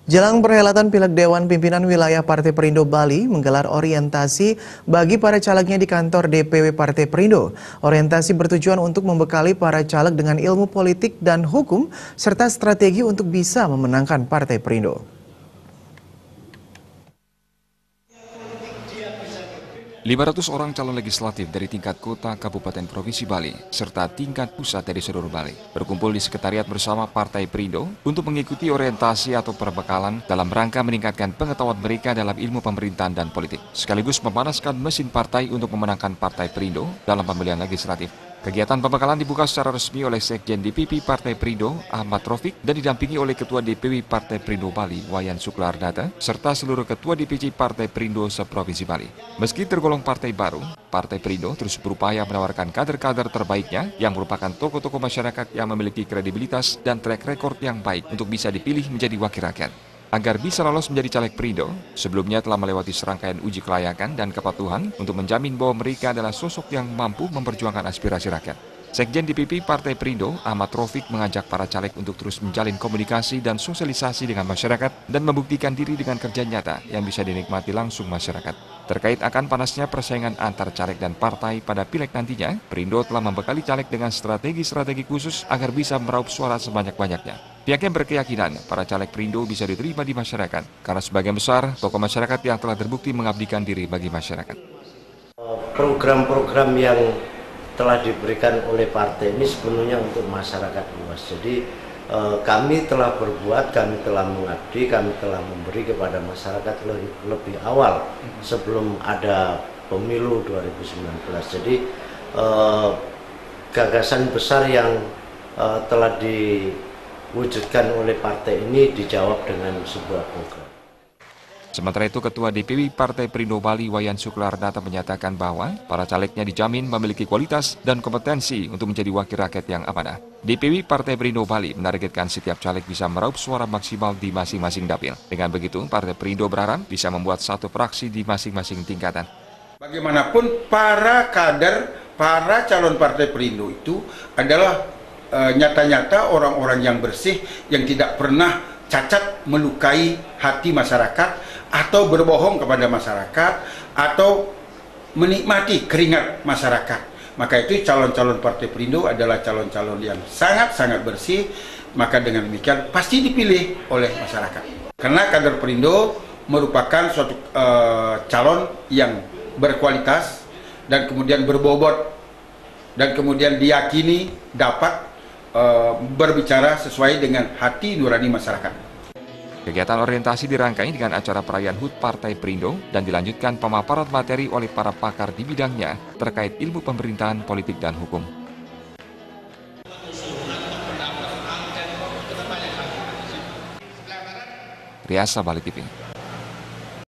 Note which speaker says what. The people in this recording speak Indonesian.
Speaker 1: Jelang perhelatan Pileg Dewan Pimpinan Wilayah Partai Perindo Bali menggelar orientasi bagi para calegnya di kantor DPW Partai Perindo. Orientasi bertujuan untuk membekali para caleg dengan ilmu politik dan hukum serta strategi untuk bisa memenangkan Partai Perindo.
Speaker 2: 500 orang calon legislatif dari tingkat kota, kabupaten, provinsi Bali, serta tingkat pusat dari seluruh Bali berkumpul di sekretariat bersama Partai Perindo untuk mengikuti orientasi atau perbekalan dalam rangka meningkatkan pengetahuan mereka dalam ilmu pemerintahan dan politik, sekaligus memanaskan mesin partai untuk memenangkan Partai Perindo dalam pemilihan legislatif. Kegiatan pembekalan dibuka secara resmi oleh Sekjen DPP Partai Perindo, Ahmad Rafiq, dan didampingi oleh Ketua DPW Partai Perindo Bali, Wayan Suklardata, serta seluruh Ketua DPC Partai Perindo se-Provinsi Bali. Meski tergolong partai baru, Partai Perindo terus berupaya menawarkan kader-kader terbaiknya yang merupakan tokoh-tokoh masyarakat yang memiliki kredibilitas dan track record yang baik untuk bisa dipilih menjadi wakil rakyat. Agar bisa lolos menjadi caleg Perindo, sebelumnya telah melewati serangkaian uji kelayakan dan kepatuhan untuk menjamin bahwa mereka adalah sosok yang mampu memperjuangkan aspirasi rakyat. Sekjen DPP Partai Perindo, Ahmad Rafiq, mengajak para caleg untuk terus menjalin komunikasi dan sosialisasi dengan masyarakat dan membuktikan diri dengan kerja nyata yang bisa dinikmati langsung masyarakat. Terkait akan panasnya persaingan antar caleg dan partai pada pileg nantinya, Perindo telah membekali caleg dengan strategi-strategi khusus agar bisa meraup suara sebanyak-banyaknya. Pihaknya berkeyakinan para caleg Perindo bisa diterima di masyarakat karena sebagian besar tokoh masyarakat yang telah terbukti mengabdikan diri bagi masyarakat.
Speaker 3: Program-program yang telah diberikan oleh partai ini sepenuhnya untuk masyarakat luas. Jadi kami telah berbuat, kami telah mengabdi, kami telah memberi kepada masyarakat lebih awal sebelum ada pemilu 2019. Jadi gagasan besar yang telah diwujudkan oleh partai ini dijawab dengan sebuah program.
Speaker 2: Sementara itu, Ketua DPW Partai Perindo Bali, Wayan Suklardata, menyatakan bahwa para calegnya dijamin memiliki kualitas dan kompetensi untuk menjadi wakil rakyat yang amanah. DPW Partai Perindo Bali menargetkan setiap caleg bisa meraup suara maksimal di masing-masing dapil. Dengan begitu, Partai Perindo berharap bisa membuat satu fraksi di masing-masing tingkatan.
Speaker 4: Bagaimanapun para kader, para calon Partai Perindo itu adalah nyata-nyata orang-orang yang bersih, yang tidak pernah cacat melukai hati masyarakat atau berbohong kepada masyarakat atau menikmati keringat masyarakat. Maka itu calon-calon Partai Perindo adalah calon-calon yang sangat-sangat bersih, maka dengan demikian pasti dipilih oleh masyarakat. Karena kader Perindo merupakan suatu calon yang berkualitas dan kemudian berbobot dan kemudian diyakini dapat berbicara sesuai dengan hati nurani masyarakat.
Speaker 2: Kegiatan orientasi dirangkai dengan acara perayaan HUT Partai Perindo dan dilanjutkan pemaparan materi oleh para pakar di bidangnya terkait ilmu pemerintahan, politik, dan hukum. Riasa Bali TV.